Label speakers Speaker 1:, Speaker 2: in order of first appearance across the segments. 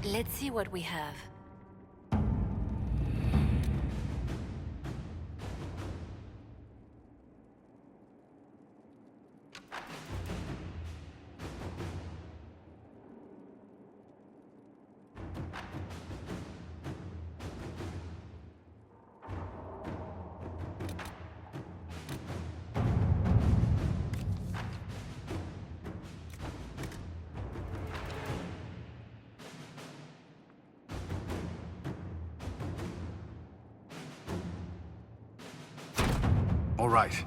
Speaker 1: Let's see what we have.
Speaker 2: All right.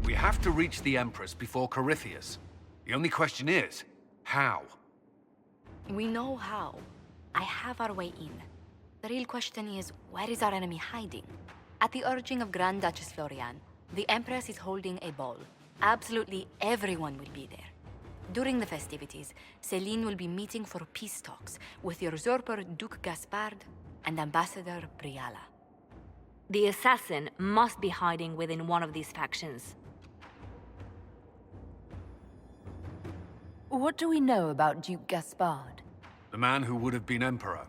Speaker 2: We have to reach the Empress before Corypheus. The only question is, how?
Speaker 1: We know how. I have our way in. The real question is, where is our enemy hiding? At the urging of Grand Duchess Florian, the Empress is holding a ball. Absolutely everyone will be there. During the festivities, Celine will be meeting for peace talks with the usurper Duke Gaspard and Ambassador Briala.
Speaker 3: The assassin must be hiding within one of these factions.
Speaker 4: What do we know about Duke Gaspard?
Speaker 2: The man who would have been Emperor.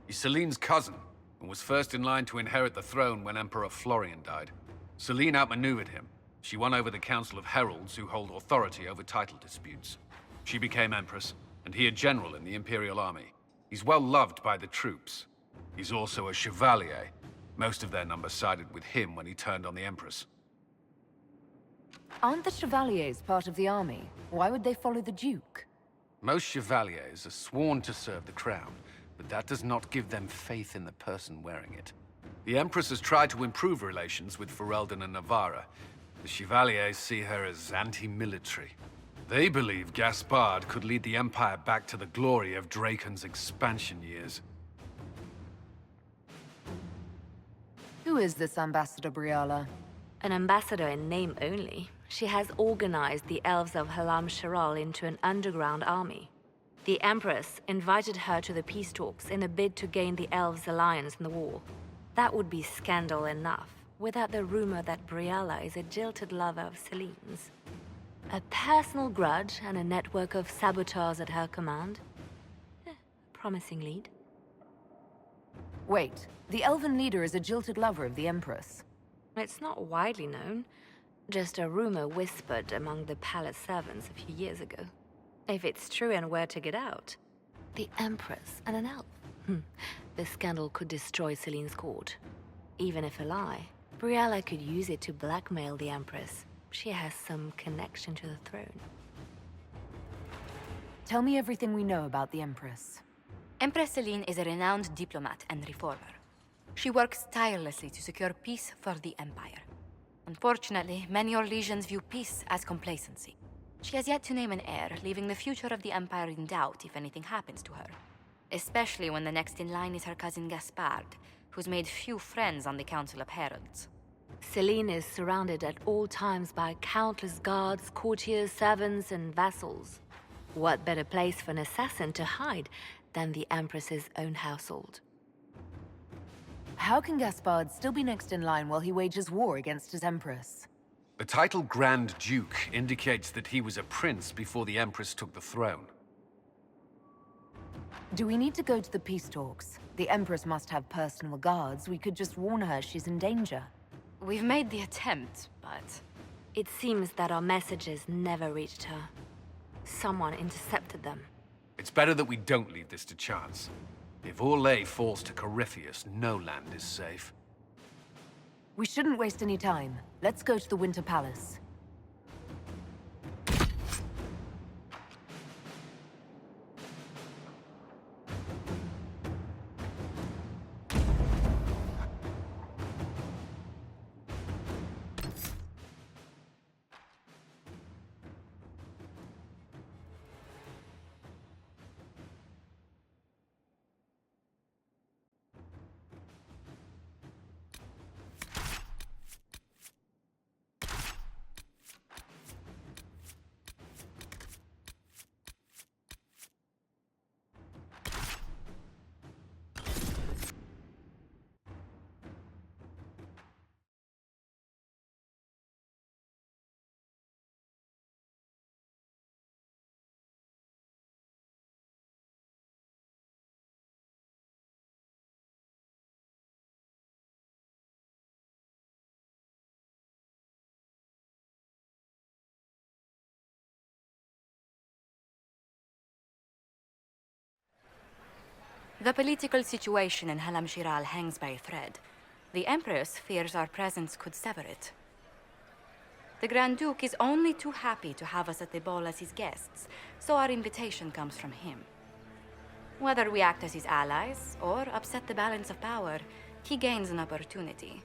Speaker 2: He's Celine's cousin, and was first in line to inherit the throne when Emperor Florian died. Celine outmaneuvered him. She won over the Council of Heralds, who hold authority over title disputes. She became Empress, and he a general in the Imperial Army. He's well loved by the troops. He's also a Chevalier. Most of their number sided with him when he turned on the Empress.
Speaker 4: Aren't the Chevaliers part of the army? Why would they follow the Duke?
Speaker 2: Most Chevaliers are sworn to serve the crown, but that does not give them faith in the person wearing it. The Empress has tried to improve relations with Ferelden and Navarra. The Chevaliers see her as anti-military. They believe Gaspard could lead the Empire back to the glory of Draken's expansion years.
Speaker 4: Who is this Ambassador Briala?
Speaker 3: An ambassador in name only. She has organized the elves of Halam Sharal into an underground army. The Empress invited her to the peace talks in a bid to gain the elves' alliance in the war. That would be scandal enough, without the rumor that Briala is a jilted lover of Celine's. A personal grudge and a network of saboteurs at her command. Promising lead.
Speaker 4: Wait, the elven leader is a jilted lover of the Empress.
Speaker 3: It's not widely known. Just a rumor whispered among the palace servants a few years ago. If it's true and were to get out, the Empress and an elf. The scandal could destroy Celine's court. Even if a lie, Briala could use it to blackmail the Empress. She has some connection to the throne.
Speaker 4: Tell me everything we know about the Empress.
Speaker 1: Empress Celine is a renowned diplomat and reformer. She works tirelessly to secure peace for the Empire. Unfortunately, many Orlesians view peace as complacency. She has yet to name an heir, leaving the future of the Empire in doubt if anything happens to her. Especially when the next in line is her cousin Gaspard, who's made few friends on the Council of Heralds.
Speaker 3: Celine is surrounded at all times by countless guards, courtiers, servants, and vassals. What better place for an assassin to hide than the Empress's own household?
Speaker 4: How can Gaspard still be next in line while he wages war against his Empress?
Speaker 2: The title Grand Duke indicates that he was a prince before the Empress took the throne.
Speaker 4: Do we need to go to the peace talks? The Empress must have personal guards. We could just warn her she's in danger.
Speaker 1: We've made the attempt, but...
Speaker 3: It seems that our messages never reached her. Someone intercepted them.
Speaker 2: It's better that we don't leave this to chance. If Orlais falls to Corypheus, no land is safe.
Speaker 4: We shouldn't waste any time. Let's go to the Winter Palace.
Speaker 1: The political situation in Halam Shiral hangs by a thread. The Empress fears our presence could sever it. The Grand Duke is only too happy to have us at the ball as his guests, so our invitation comes from him. Whether we act as his allies or upset the balance of power, he gains an opportunity,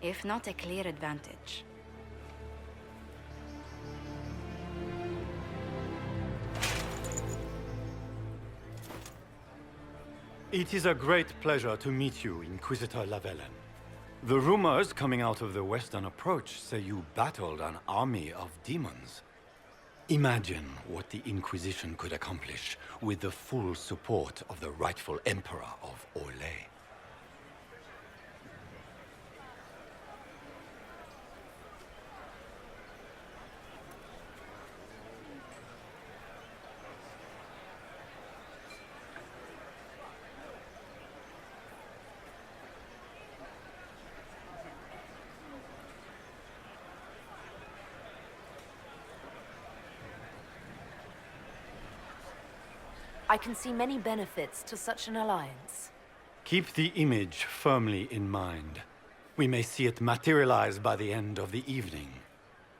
Speaker 1: if not a clear advantage.
Speaker 5: It is a great pleasure to meet you, Inquisitor Lavellen. The rumors coming out of the Western Approach say you battled an army of demons. Imagine what the Inquisition could accomplish with the full support of the rightful Emperor of Orlais.
Speaker 4: I can see many benefits to such an alliance.
Speaker 5: Keep the image firmly in mind. We may see it materialize by the end of the evening.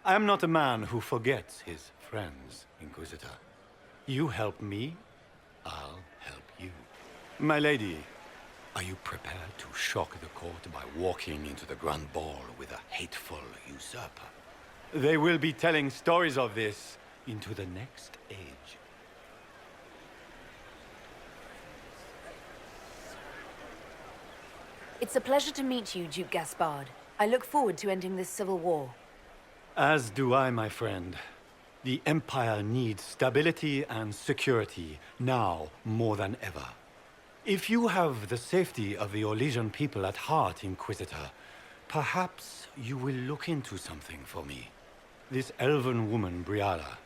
Speaker 5: I am not a man who forgets his friends, Inquisitor. You help me, I'll help you. My lady, are you prepared to shock the court by walking into the Grand Ball with a hateful usurper? They will be telling stories of this into the next age.
Speaker 4: It's a pleasure to meet you, Duke Gaspard. I look forward to ending this civil war.
Speaker 5: As do I, my friend. The Empire needs stability and security, now more than ever. If you have the safety of the Orlesian people at heart, Inquisitor, perhaps you will look into something for me. This elven woman, Briala,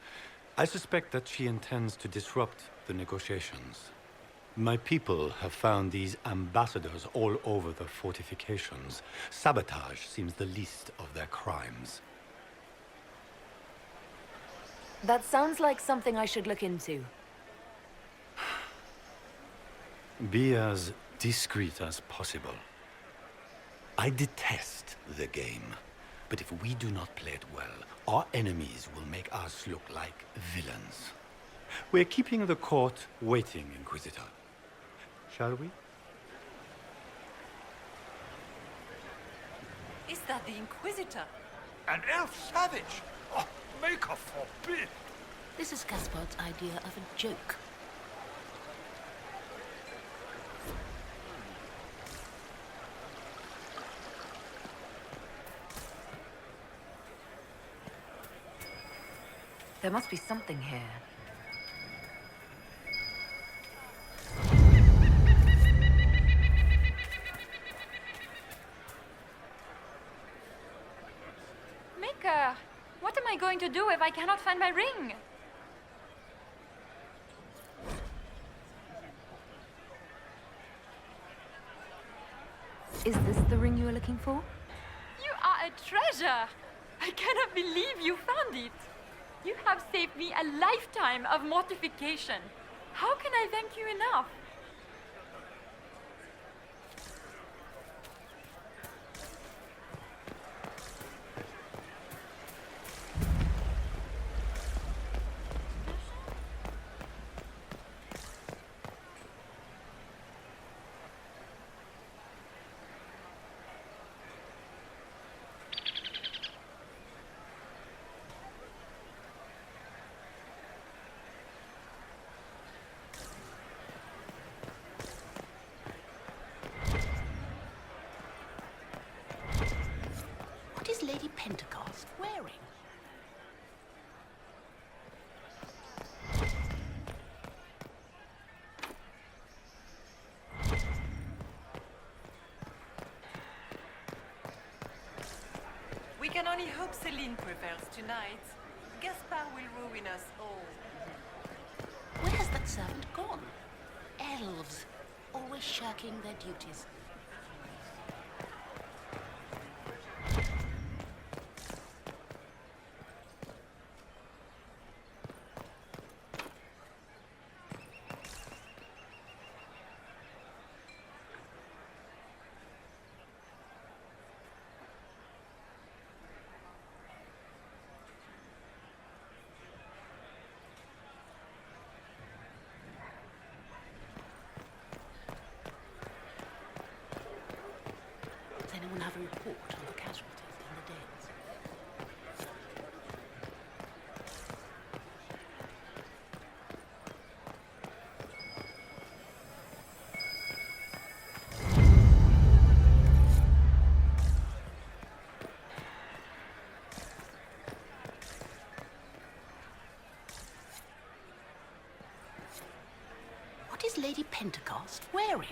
Speaker 5: I suspect that she intends to disrupt the negotiations. My people have found these ambassadors all over the fortifications. Sabotage seems the least of their crimes.
Speaker 4: That sounds like something I should look into.
Speaker 5: Be as discreet as possible. I detest the game, but if we do not play it well, our enemies will make us look like villains. We're keeping the court waiting, Inquisitor. Shall we?
Speaker 6: Is that the Inquisitor?
Speaker 7: An elf savage! Oh, Maker forbid!
Speaker 8: This is Gaspard's idea of a joke.
Speaker 4: There must be something here.
Speaker 1: Maker, what am I going to do if I cannot find my ring?
Speaker 4: Is this the ring you were looking for?
Speaker 1: You are a
Speaker 6: treasure! I cannot believe you found it. You have saved me a lifetime of mortification. How can I thank you enough?
Speaker 8: What is Lady Pentecost wearing?
Speaker 6: We can only hope Celine prevails tonight. Gaspard will ruin us all.
Speaker 8: Where has that servant gone? Elves, always shirking their duties. Does anyone have a report on the casualties in the dens? What is Lady Pentecost wearing?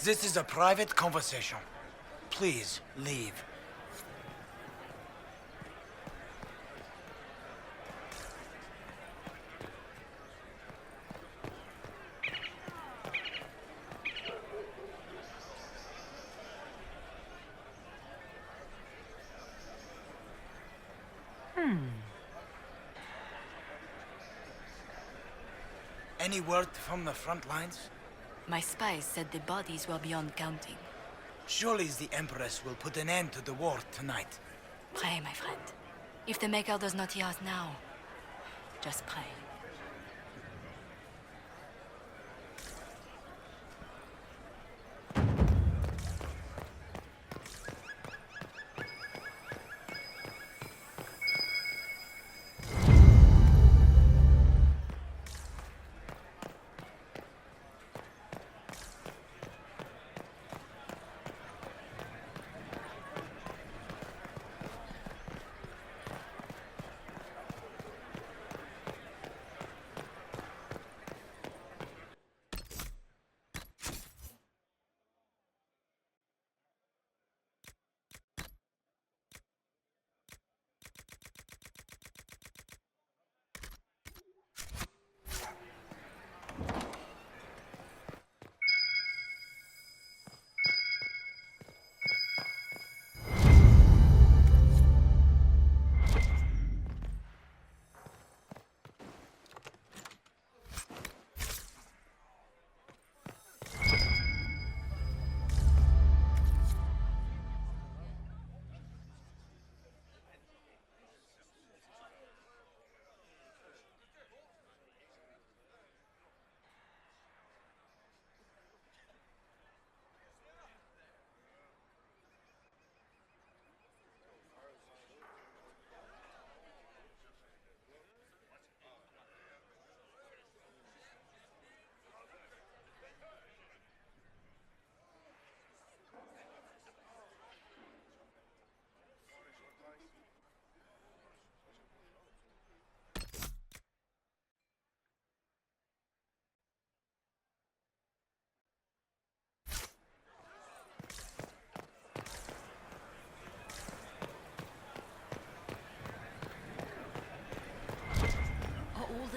Speaker 7: This is a private conversation. Please, leave. Any word from the front lines?
Speaker 1: My spies said the bodies were beyond counting.
Speaker 7: Surely the Empress will put an end to the war tonight.
Speaker 1: Pray, my friend. If the Maker does not hear us now, just pray.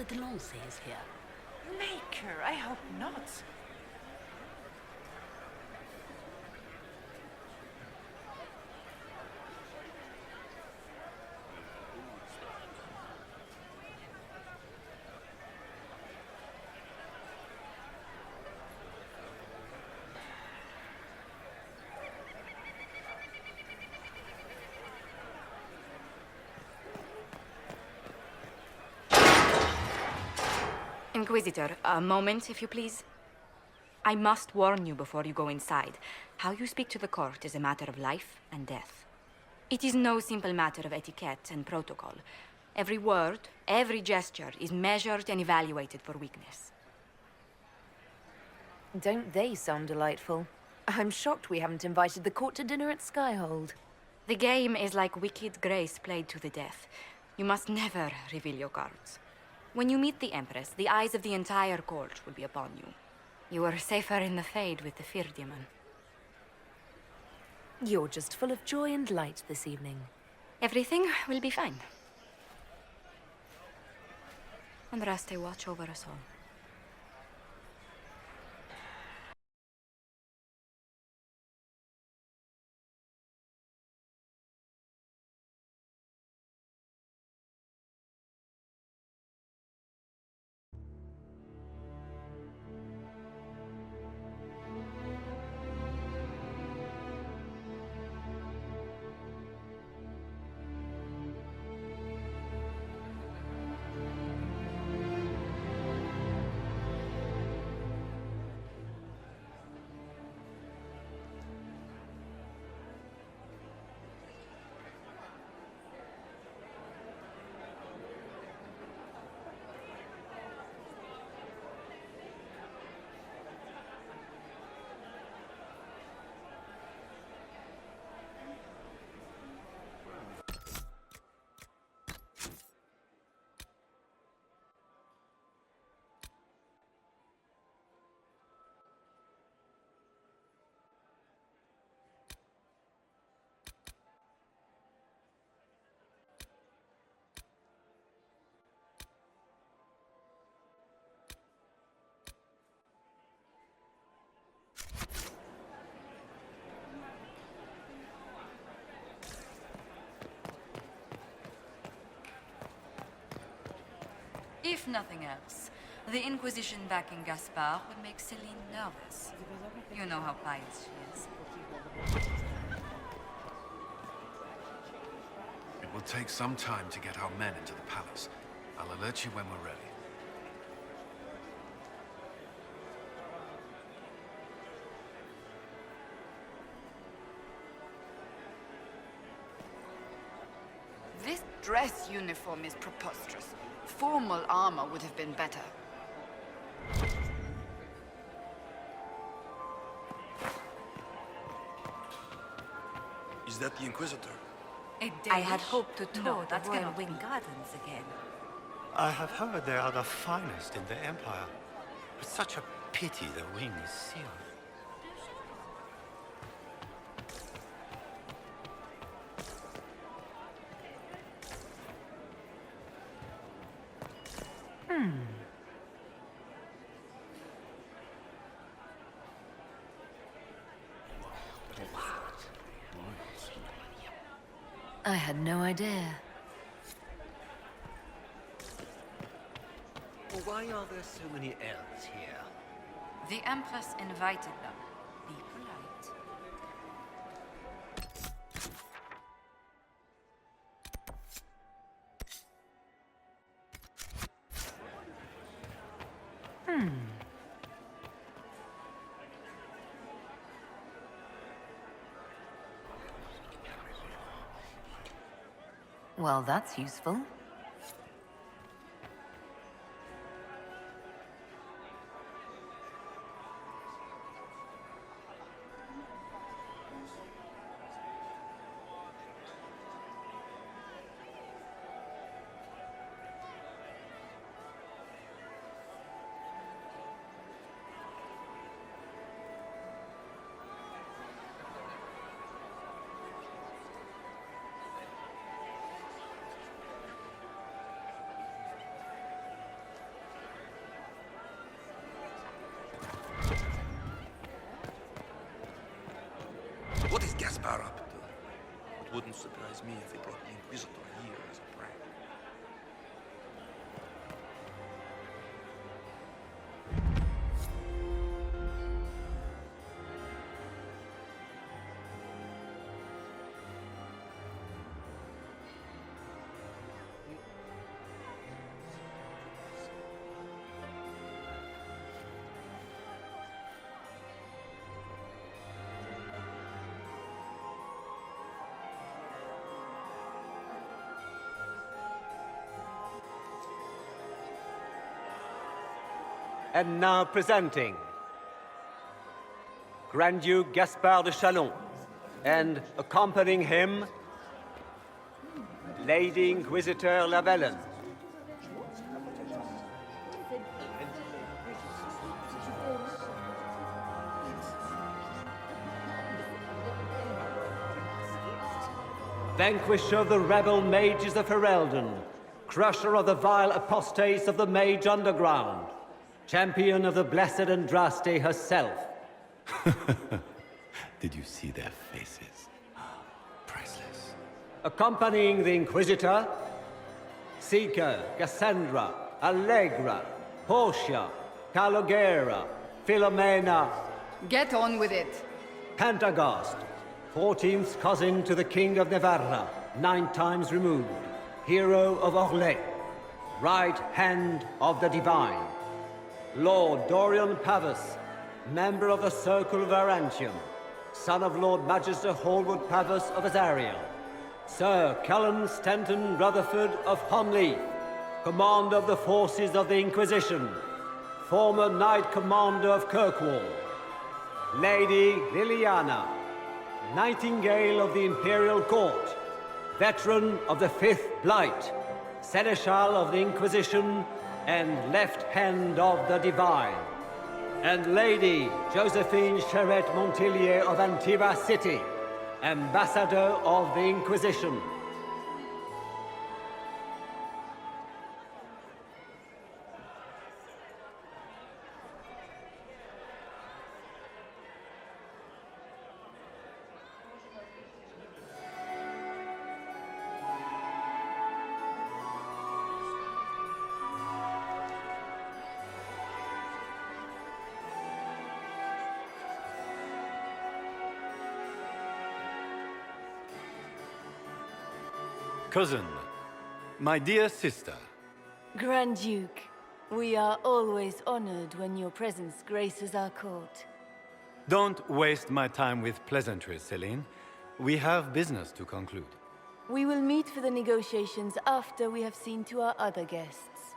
Speaker 8: Delancey is here.
Speaker 4: Maker, I hope not.
Speaker 1: Inquisitor, a moment, if you please. I must warn you before you go inside. How you speak to the court is a matter of life and death. It is no simple matter of etiquette and protocol. Every word, every gesture is measured and evaluated for weakness.
Speaker 4: Don't they sound delightful? I'm shocked we haven't invited the court to dinner at Skyhold.
Speaker 1: The game is like Wicked Grace played to the death. You must never reveal your cards. When you meet the Empress, the eyes of the entire court will be upon you. You are safer in the Fade with the Fear Demon.
Speaker 4: You're just full of joy and light this evening.
Speaker 1: Everything will be fine. And Raste watch over us all.
Speaker 6: If nothing else, the Inquisition back in Gaspard would make Celine nervous. You know how pious she is.
Speaker 2: It will take some time to get our men into the palace. I'll alert you when we're ready.
Speaker 9: This dress uniform is preposterous. Formal armor would have been better.
Speaker 7: Is that the Inquisitor?
Speaker 1: I had hoped to tour the Royal Wing Gardens again.
Speaker 5: I have heard they are the finest in the Empire. It's such a pity the wing is sealed.
Speaker 4: I had no idea.
Speaker 10: Well, why are there so many elves here?
Speaker 6: The Empress invited them. Be polite.
Speaker 4: Well, that's useful.
Speaker 7: Gaspar up to. It wouldn't surprise me if he brought the Inquisitor here as a prank.
Speaker 10: And now presenting Grand Duke Gaspard de Chalon, and accompanying him, Lady Inquisitor Lavellen. Vanquisher of the rebel mages of Ferelden, crusher of the vile apostates of the Mage Underground, champion of the blessed Andraste herself.
Speaker 5: Did you see their faces? Priceless.
Speaker 10: Accompanying the Inquisitor, Seeker, Cassandra, Allegra, Portia, Calogera, Philomena,
Speaker 9: Get on with it.
Speaker 10: Pantagast, 14th cousin to the King of Navarra, 9 times removed, hero of Orlais, right hand of the Divine. Lord Dorian Pavus, member of the Circle of Arantium, son of Lord Magister Hallwood Pavus of Azariel. Sir Callan Stanton Rutherford of Honleith, commander of the forces of the Inquisition, former Knight Commander of Kirkwall. Lady Liliana, Nightingale of the Imperial Court, veteran of the 5th Blight, Seneschal of the Inquisition, and left hand of the Divine. And Lady Josephine Charette Montillier of Antiva City, Ambassador of the Inquisition.
Speaker 5: Cousin, my dear sister,
Speaker 4: Grand Duke, we are always honored when your presence graces our court.
Speaker 5: don't waste my time with pleasantries, Celine. We have business to conclude.
Speaker 4: We will meet for the negotiations after we have seen to our other guests.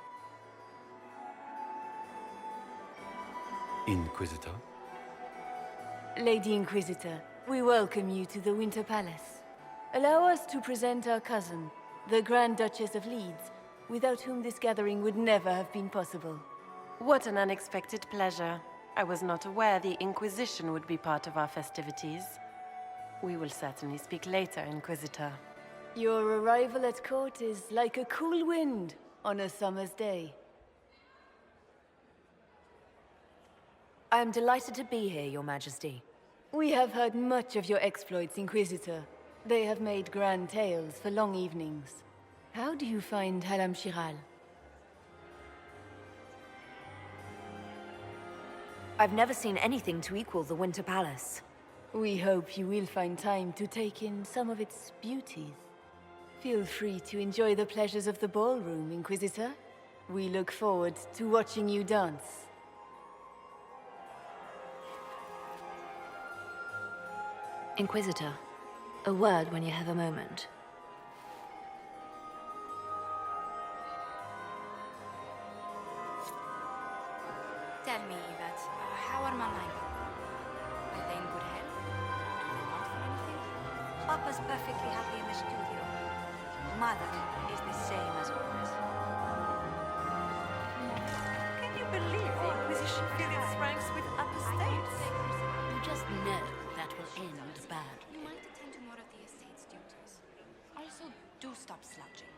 Speaker 5: Inquisitor?
Speaker 4: Lady Inquisitor, we welcome you to the Winter Palace. Allow us to present our cousin, the Grand Duchess of Leeds, without whom this gathering would never have been possible.
Speaker 11: What an unexpected pleasure. I was not aware the Inquisition would be part of our festivities. We will certainly speak later, Inquisitor.
Speaker 4: Your arrival at court is like a cool wind on a summer's day.
Speaker 12: I am delighted to be here, Your Majesty.
Speaker 4: We have heard much of your exploits, Inquisitor. They have made grand tales for long evenings. How do you find Halam Shiral?
Speaker 12: I've never seen anything to equal the Winter Palace.
Speaker 4: We hope you will find time to take in some of its beauties. Feel free to enjoy the pleasures of the ballroom, Inquisitor. We look forward to watching you dance.
Speaker 3: Inquisitor, a word when you have a moment.
Speaker 1: Tell me, Yvette, how are Mama and Papa? Are they in good health? Do they want for anything?
Speaker 12: Papa's perfectly happy in the studio. Mother is the same as always.
Speaker 11: Can you believe the Inquisition fill its ranks with apostates?
Speaker 8: You just know that will end badly.
Speaker 1: You might attend to more of the estate's duties. Also, do stop slouching.